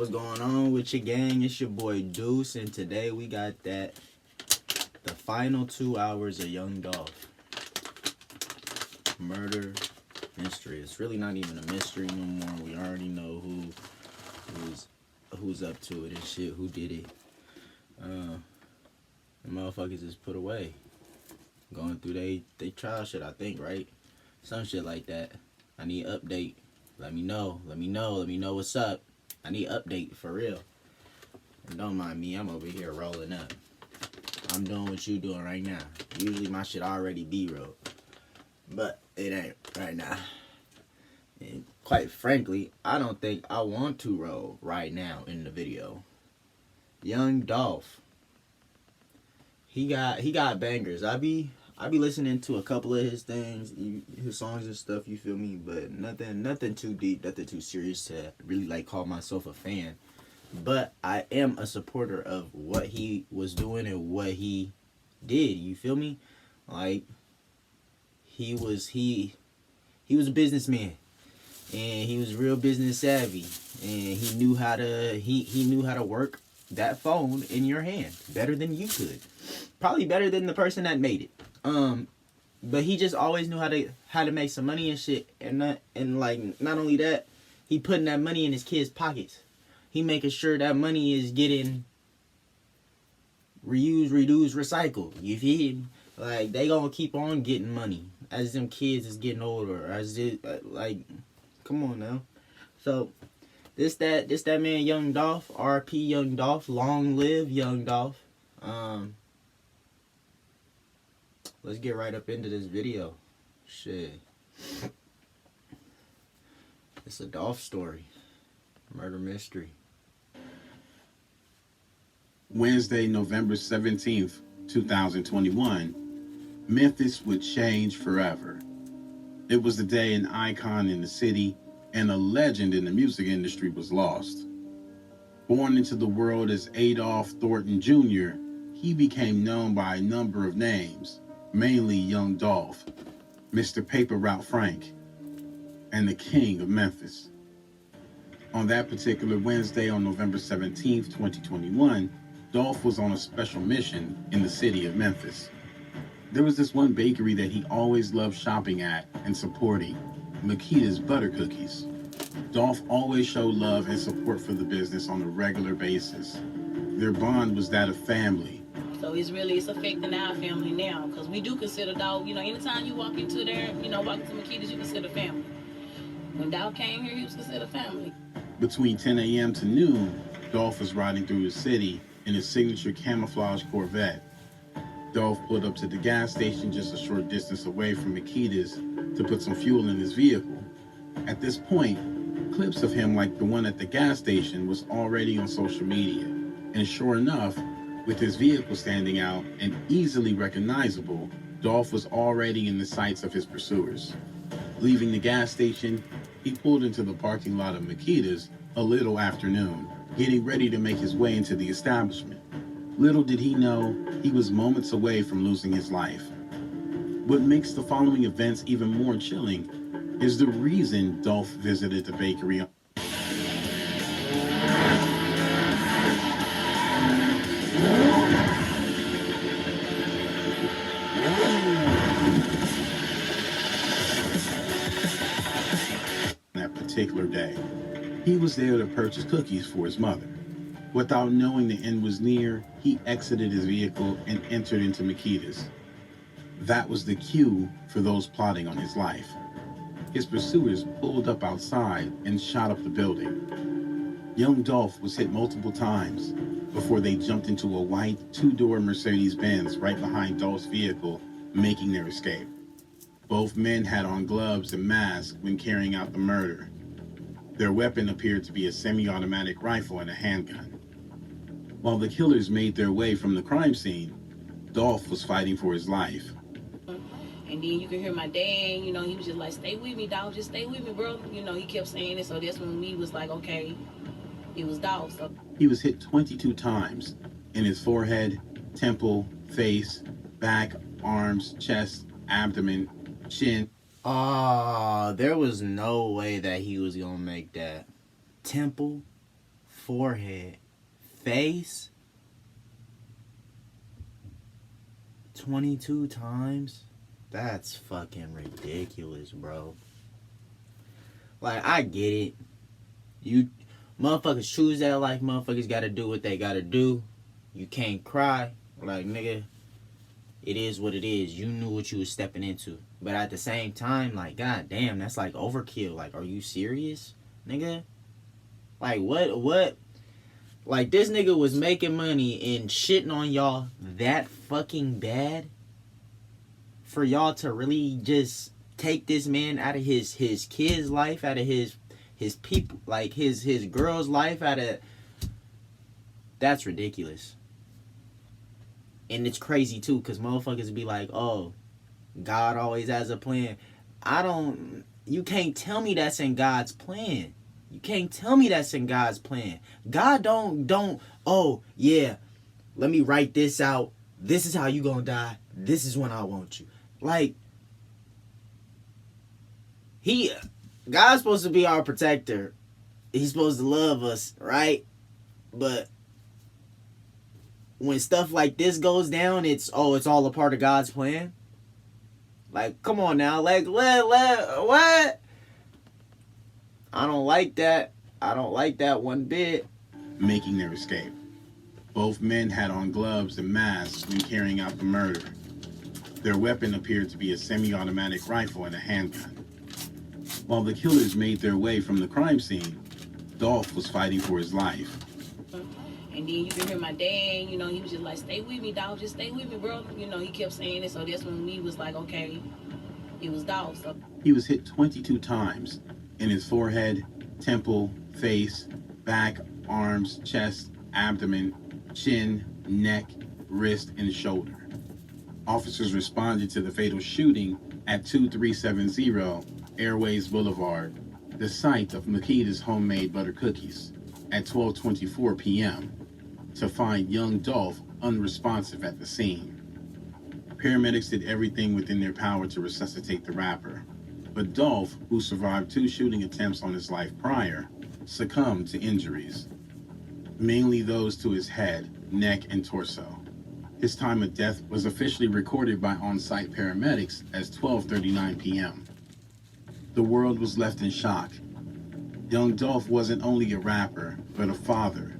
What's going on with your gang? It's your boy Deuce, and today we got the final 2 hours of Young Dolph. Murder mystery. It's really not even a mystery no more. We already know who's up to it and shit, who did it. The motherfuckers is put away. Going through they trial shit, I think, right? Some shit like that. I need update. Let me know what's up. I need update for real. And don't mind me, I'm over here rolling up. I'm doing what you doing right now. Usually my shit already B-roll, but it ain't right now. And quite frankly, I don't think I want to roll right now in the video. Young Dolph. He got bangers. I be listening to a couple of his things, his songs and stuff, you feel me? But nothing too deep, nothing too serious to really like call myself a fan. But I am a supporter of what he was doing and what he did, you feel me? Like he was a businessman, and he was real business savvy, and he knew how to work that phone in your hand better than you could. Probably better than the person that made it. But he just always knew how to make some money and shit. And not only that, he putting that money in his kids' pockets. He making sure that money is getting reused, reduced, recycled. You feel me? Like, they gonna keep on getting money as them kids is getting older. As it, come on now. So this that man Young Dolph, RP Young Dolph, long live Young Dolph. Let's get right up into this video. Shit. It's a Dolph story. Murder mystery. Wednesday, November 17th, 2021, Memphis would change forever. It was the day an icon in the city and a legend in the music industry was lost. Born into the world as Adolph Thornton Jr., he became known by a number of names, mainly Young Dolph, Mr. Paper Route Frank, and the King of Memphis. On that particular Wednesday on November 17th, 2021, Dolph was on a special mission in the city of Memphis. There was this one bakery that he always loved shopping at and supporting, Makita's Butter Cookies. Dolph always showed love and support for the business on a regular basis. Their bond was that of family. So it's affecting our family now, because we do consider Dolph, anytime you walk into there, walk into Makita's, you consider family. When Dolph came here, he was considered family. Between 10 a.m. to noon, Dolph was riding through the city in his signature camouflage Corvette. Dolph pulled up to the gas station just a short distance away from Makita's to put some fuel in his vehicle. At this point, clips of him like the one at the gas station was already on social media. And sure enough, with his vehicle standing out and easily recognizable, Dolph was already in the sights of his pursuers. Leaving the gas station, he pulled into the parking lot of Makita's a little after noon, getting ready to make his way into the establishment. Little did he know, he was moments away from losing his life. What makes the following events even more chilling is the reason Dolph visited the bakery. That particular day, he was there to purchase cookies for his mother. Without knowing the end was near, he exited his vehicle and entered into Makita's. That was the cue for those plotting on his life. His pursuers pulled up outside and shot up the building. Young Dolph was hit multiple times before they jumped into a white two-door Mercedes-Benz right behind Dolph's vehicle, making their escape. Both men had on gloves and masks when carrying out the murder. Their weapon appeared to be a semi-automatic rifle and a handgun. While the killers made their way from the crime scene, Dolph was fighting for his life. And then you can hear my dad, he was just like, stay with me, Dolph, just stay with me, bro. He kept saying it, so that's when we was like, okay, it was Dolph. So He was hit 22 times in his forehead, temple, face, back, arms, chest, abdomen, chin. There was no way that he was gonna make that. Temple, forehead, face, 22 times. That's fucking ridiculous, bro. Like, I get it. You motherfuckers choose that life. Motherfuckers gotta do what they gotta do. You can't cry. Like, nigga, it is what it is. You knew what you was stepping into. But at the same time, like, god damn, that's like overkill. Like, are you serious, nigga? Like, what? Like, this nigga was making money and shitting on y'all that fucking bad for y'all to really just take this man out of his kid's life, out of his people, like his girl's life, out of... That's ridiculous. And it's crazy too, because motherfuckers be like, oh, God always has a plan. You can't tell me that's in God's plan. You can't tell me that's in God's plan. God don't, oh, yeah, let me write this out. This is how you gonna die. This is when I want you. Like, God's supposed to be our protector. He's supposed to love us, right? But when stuff like this goes down, it's all a part of God's plan. Like, come on now. Like, what? I don't like that. I don't like that one bit. Making their escape. Both men had on gloves and masks when carrying out the murder. Their weapon appeared to be a semi-automatic rifle and a handgun. While the killers made their way from the crime scene, Dolph was fighting for his life. And then you can hear my dad, you know, he was just like, stay with me, Dolph, just stay with me, bro. You know, he kept saying it, so that's when we was like, okay, it was Dolph. So. He was hit 22 times in his forehead, temple, face, back, arms, chest, abdomen, chin, neck, wrist, and shoulder. Officers responded to the fatal shooting at 2370 Airways Boulevard, the site of Makita's homemade butter cookies, at 12:24 p.m. to find young Dolph unresponsive at the scene. Paramedics did everything within their power to resuscitate the rapper, but Dolph, who survived 2 shooting attempts on his life prior, succumbed to injuries, mainly those to his head, neck, and torso. His time of death was officially recorded by on-site paramedics as 12:39 p.m. The world was left in shock. Young Dolph wasn't only a rapper, but a father,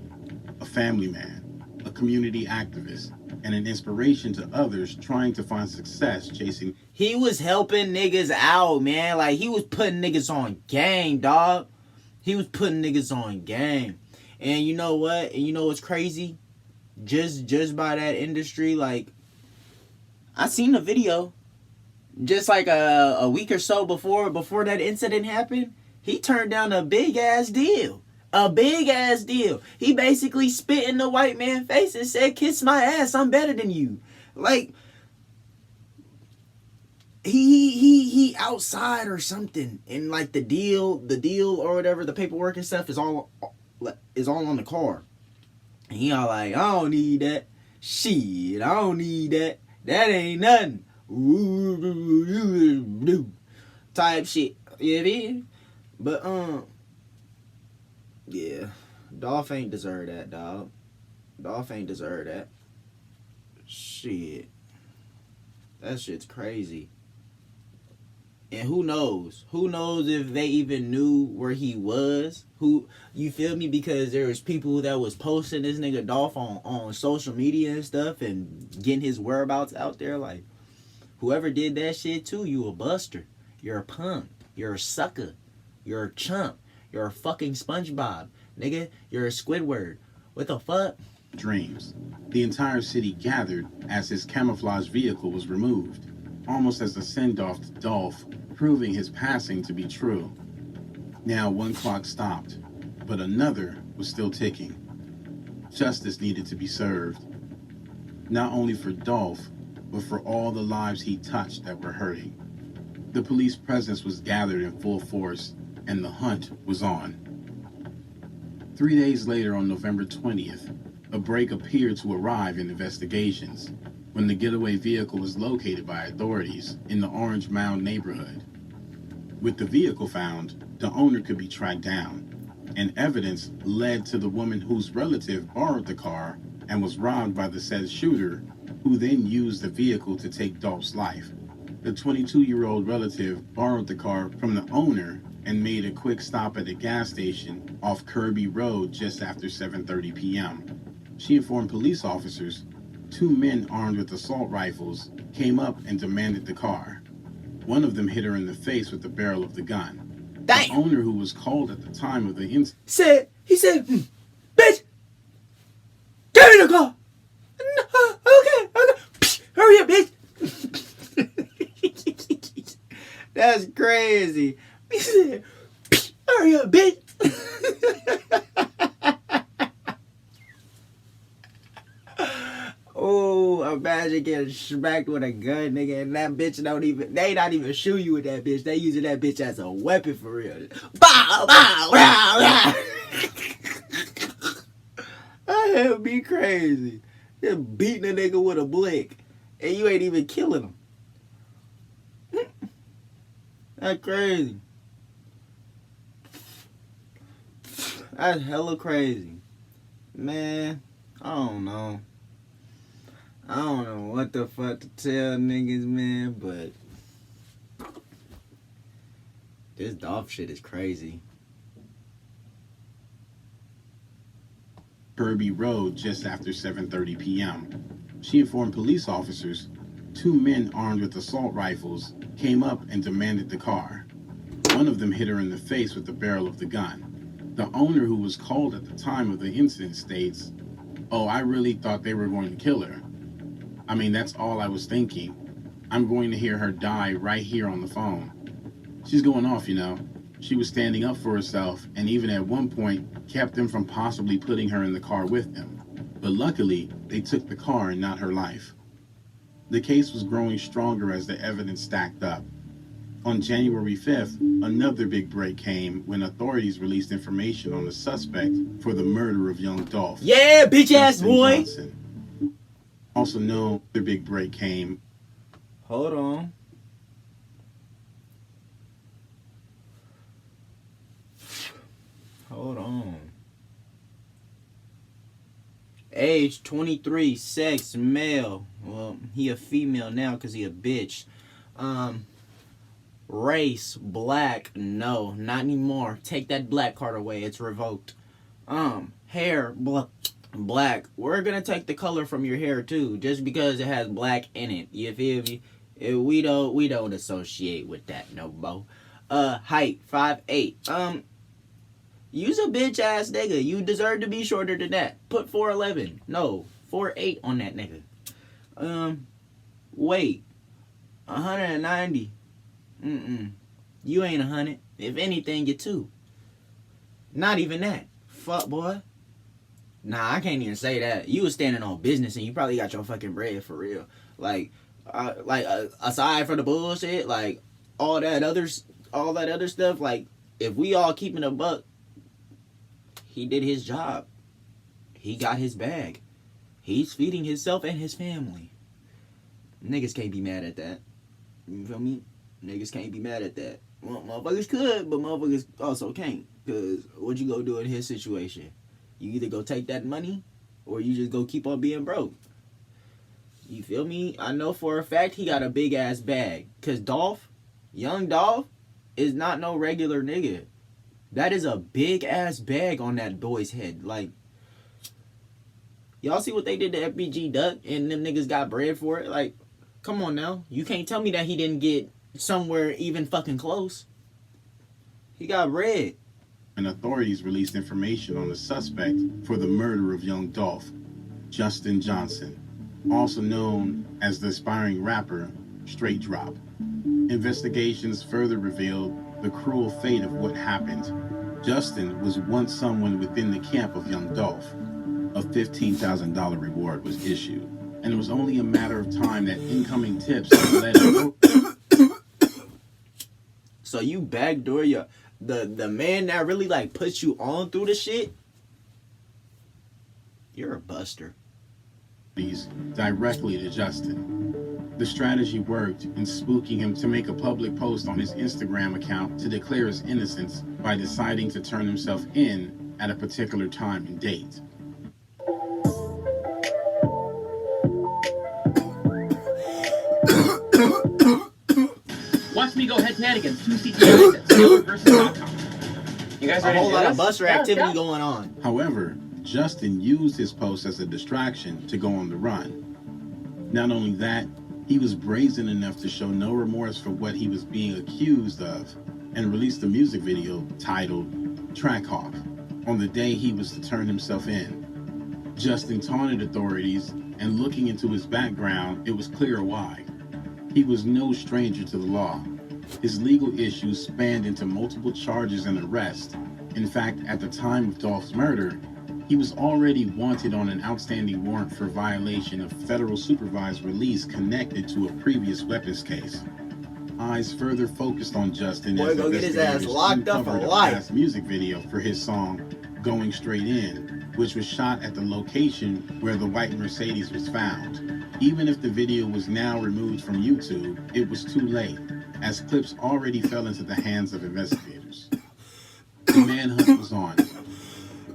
a family man, a community activist, and an inspiration to others trying to find success chasing. He was helping niggas out, man. Like, he was putting niggas on game, dog. He was putting niggas on game. And you know what? And you know what's crazy? Just by that industry, like, I seen the video. Just like a week or so before that incident happened, he turned down a big ass deal. A big ass deal. He basically spit in the white man's face and said, "Kiss my ass, I'm better than you." Like, he outside or something, and like the deal or whatever, the paperwork and stuff is all on the car. And he all like, "I don't need that. Shit, I don't need that. That ain't nothing." Type shit. You know? But yeah, Dolph ain't deserve that, dog. Dolph ain't deserve that. Shit. That shit's crazy. And who knows? Who knows if they even knew where he was? You feel me? Because there was people that was posting this nigga Dolph on social media and stuff and getting his whereabouts out there. Like, whoever did that shit too, you a buster. You're a punk. You're a sucker. You're a chump. You're a fucking SpongeBob. Nigga, you're a Squidward. What the fuck? Dreams. The entire city gathered as his camouflage vehicle was removed, almost as a send-off to Dolph, proving his passing to be true. Now one clock stopped, but another was still ticking. Justice needed to be served, not only for Dolph, but for all the lives he touched that were hurting. The police presence was gathered in full force, and the hunt was on. 3 days later, on November 20th, a break appeared to arrive in investigations when the getaway vehicle was located by authorities in the Orange Mound neighborhood. With the vehicle found, the owner could be tracked down. and evidence led to the woman whose relative borrowed the car and was robbed by the said shooter, who then used the vehicle to take Dolph's life. The 22-year-old relative borrowed the car from the owner and made a quick stop at a gas station off Kirby Road just after 7:30 p.m. She informed police officers 2 men armed with assault rifles came up and demanded the car. One of them hit her in the face with the barrel of the gun. Damn. The owner, who was called at the time of the incident, He said, bitch, give me the car. No, okay. Psh, hurry up, bitch. That's crazy. He said, psh, hurry up, bitch. Oh, imagine getting smacked with a gun, nigga, and that bitch they not even shoot you with that bitch. They using that bitch as a weapon for real. Bow, bow, bow, bow. That'd be crazy. Just beating a nigga with a blick, and you ain't even killing him. That's crazy. That's hella crazy. Man, I don't know. I don't know what the fuck to tell niggas, man, but this Dolph shit is crazy. Kirby Road just after 7:30 p.m. She informed police officers 2 men armed with assault rifles came up and demanded the car. One of them hit her in the face with the barrel of the gun. The owner, who was called at the time of the incident, states, "Oh, I really thought they were going to kill her. I mean, that's all I was thinking. I'm going to hear her die right here on the phone. She's going off, you know. She was standing up for herself and even at one point kept them from possibly putting her in the car with them. But luckily, they took the car and not her life." The case was growing stronger as the evidence stacked up. On January 5th, another big break came when authorities released information on the suspect for the murder of young Dolph. Yeah, bitch ass Justin boy. Johnson. Also known, the big break came. Hold on. Hold on. Age 23, sex male. Well, he a female now because he a bitch. Race black. No, not anymore. Take that black card away. It's revoked. Hair black. We're gonna take the color from your hair too, just because it has black in it. You feel me? We don't associate with that no more. Height 5'8". You's a bitch ass nigga. You deserve to be shorter than that. Put 4'11". No, 4'8" on that nigga. Weight 190. You ain't 100. If anything, you're 2. Not even that. Fuck boy. Nah, I can't even say that. You was standing on business and you probably got your fucking bread for real. Aside from the bullshit, like all that other stuff. Like if we all keeping a buck, he did his job. He got his bag. He's feeding himself and his family. Niggas can't be mad at that. You feel me? Niggas can't be mad at that. Well, motherfuckers could, but motherfuckers also can't. Because what you gonna do in his situation? You either go take that money or you just go keep on being broke. You feel me? I know for a fact he got a big ass bag. Because young Dolph, is not no regular nigga. That is a big ass bag on that boy's head. Like, y'all see what they did to FBG Duck and them niggas got bread for it? Like, come on now. You can't tell me that he didn't get somewhere even fucking close. He got bread. And authorities released information on the suspect for the murder of young Dolph, Justin Johnson, also known as the aspiring rapper Straight Drop. Investigations further revealed the cruel fate of what happened. Justin was once someone within the camp of young Dolph. A $15,000 reward was issued, and it was only a matter of time that incoming tips led to... So you backdoor the man that really like puts you on through the shit? You're a buster. directly to Justin. The strategy worked in spooking him to make a public post on his Instagram account to declare his innocence by deciding to turn himself in at a particular time and date. Watch me go head-to-head against two CTIs at Taylor versus Outcome. You guys A ready whole to do lot of this? buster Yeah, activity yeah. going on. However, Justin used his post as a distraction to go on the run. Not only that, he was brazen enough to show no remorse for what he was being accused of and released a music video titled Trackhawk on the day he was to turn himself in. Justin taunted authorities, and looking into his background, it was clear why. He was no stranger to the law. His legal issues spanned into multiple charges and arrests. In fact, at the time of Dolph's murder, he was already wanted on an outstanding warrant for violation of federal supervised release connected to a previous weapons case. Eyes further focused on Justin Boy, as go get his ass investigators locked up for uncovered a life. past music video for his song Going Straight In, which was shot at the location where the white Mercedes was found. Even if the video was now removed from YouTube, it was too late, as clips already fell into the hands of investigators. The manhunt was on.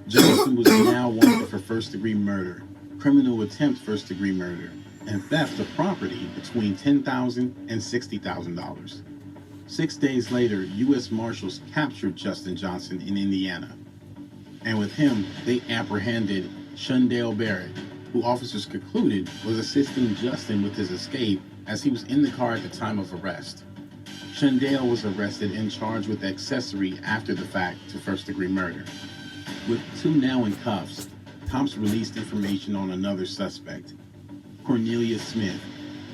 Justin was now wanted for first-degree murder, criminal attempt first-degree murder, and theft of property between $10,000 and $60,000. 6 days later, U.S. Marshals captured Justin Johnson in Indiana. And with him, they apprehended Shundale Barrett, who officers concluded was assisting Justin with his escape as he was in the car at the time of arrest. Shundale was arrested and charged with accessory after the fact to first-degree murder. With two now in cuffs, cops released information on another suspect, Cornelius Smith,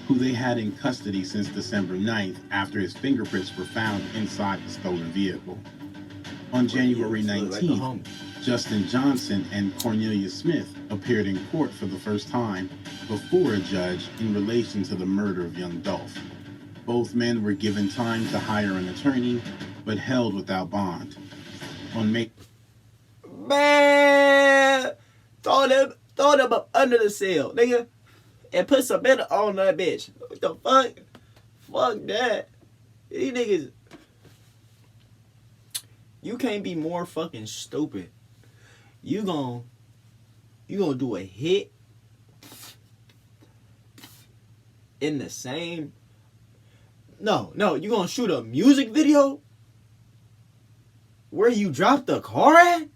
who they had in custody since December 9th after his fingerprints were found inside the stolen vehicle. On January 19th, Justin Johnson and Cornelius Smith appeared in court for the first time before a judge in relation to the murder of young Dolph. Both men were given time to hire an attorney, but held without bond. On May... Man, throw them up under the cell, nigga, and put some better on that bitch. What the fuck? Fuck that. These niggas, you can't be more fucking stupid. You gon' do a hit in the same. No, you gonna shoot a music video where you dropped the car at?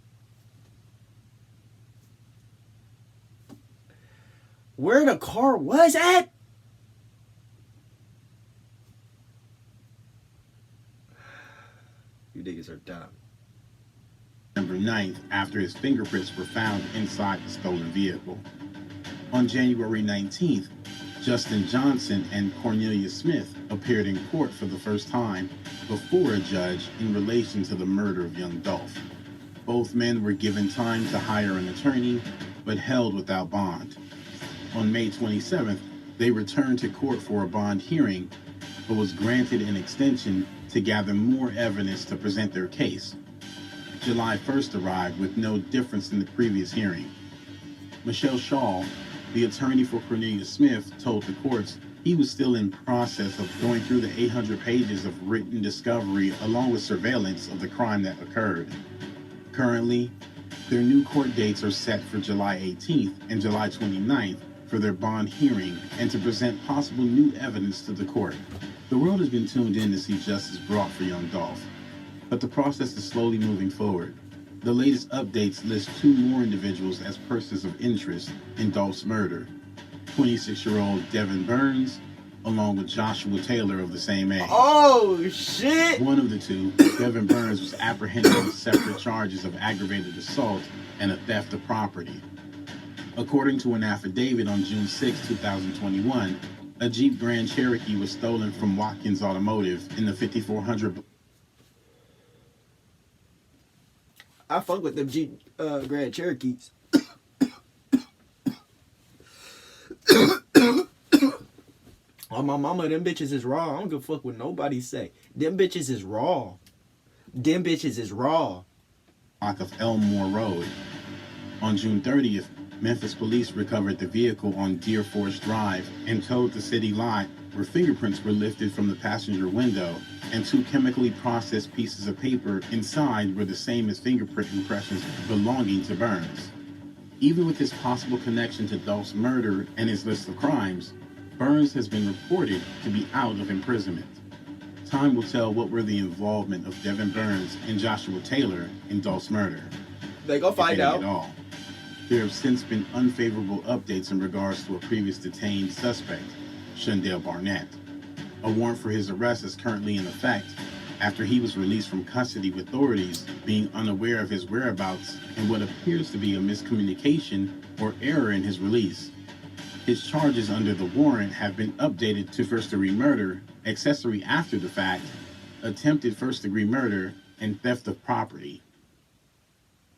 Where the car was at? You niggas are dumb. December 9th after his fingerprints were found inside the stolen vehicle. On January 19th, Justin Johnson and Cornelius Smith appeared in court for the first time before a judge in relation to the murder of young Dolph. Both men were given time to hire an attorney, but held without bond. On May 27th, they returned to court for a bond hearing, but was granted an extension to gather more evidence to present their case. July 1st arrived with no difference in the previous hearing. Michelle Shaw, the attorney for Cornelius Smith, told the courts he was still in process of going through the 800 pages of written discovery along with surveillance of the crime that occurred. Currently, their new court dates are set for July 18th and July 29th for their bond hearing and to present possible new evidence to the court. The world has been tuned in to see justice brought for young Dolph, but the process is slowly moving forward. The latest updates list two more individuals as persons of interest in Dolph's murder, 26-year-old Devin Burns, along with Joshua Taylor of the same age. Oh, shit! One of the two, Devin Burns, was apprehended on separate charges of aggravated assault and a theft of property. According to an affidavit on June 6, 2021, a Jeep Grand Cherokee was stolen from Watkins Automotive in the 5400. I fuck with them Jeep Grand Cherokees. Oh, my mama, them bitches is raw. I don't give a fuck what nobody say. Them bitches is raw. Them bitches is raw. Block of Elmore Road. On June 30th, Memphis police recovered the vehicle on Deer Forest Drive and towed the city lot where fingerprints were lifted from the passenger window and 2 chemically processed pieces of paper inside were the same as fingerprint impressions belonging to Burns. Even with his possible connection to Dolph's murder and his list of crimes, Burns has been reported to be out of imprisonment. Time will tell what were the involvement of Devin Burns and Joshua Taylor in Dolph's murder. They gonna find if any out. At all. There have since been unfavorable updates in regards to a previous detained suspect, Shondell Barnett. A warrant for his arrest is currently in effect after he was released from custody with authorities being unaware of his whereabouts and what appears to be a miscommunication or error in his release. His charges under the warrant have been updated to first-degree murder, accessory after the fact, attempted first-degree murder, and theft of property.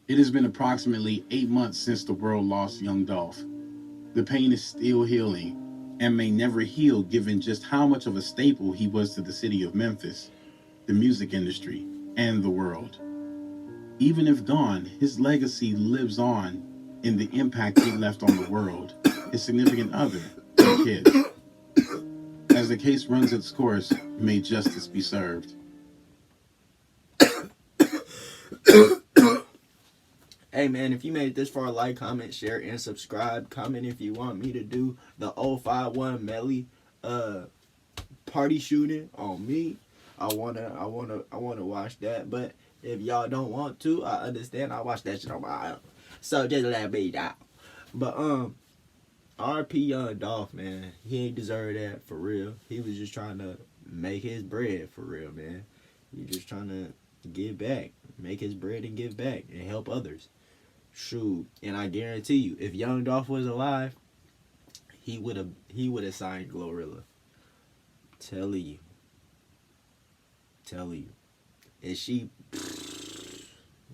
It has been approximately 8 months since the world lost young Dolph. The pain is still healing and may never heal given just how much of a staple he was to the city of Memphis, the music industry, and the world. Even if gone, his legacy lives on in the impact he left on the world, his significant other, and kids. As the case runs its course, may justice be served. Hey man, if you made it this far, like, comment, share, and subscribe. Comment if you want me to do the 051 Melly party shooting on me. I wanna watch that. But if y'all don't want to, I understand. I watch that shit on my own. So just let me down. But RP young Dolph, man. He ain't deserve that for real. He was just trying to make his bread for real, man. He just trying to give back, make his bread and give back and help others. Shoot, and I guarantee you, if young Dolph was alive, he would have signed Glorilla. Telling you, is she,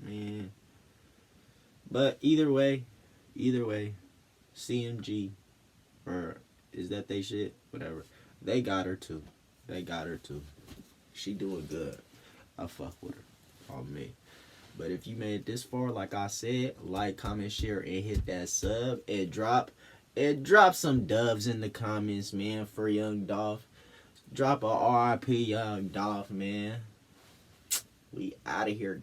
man. But either way, CMG, or is that they shit? Whatever. They got her too. She doing good. I fuck with her. On me. But if you made it this far, like I said, like, comment, share, and hit that sub. And drop some doves in the comments, man, for young Dolph. Drop a RIP young Dolph, man. We out of here.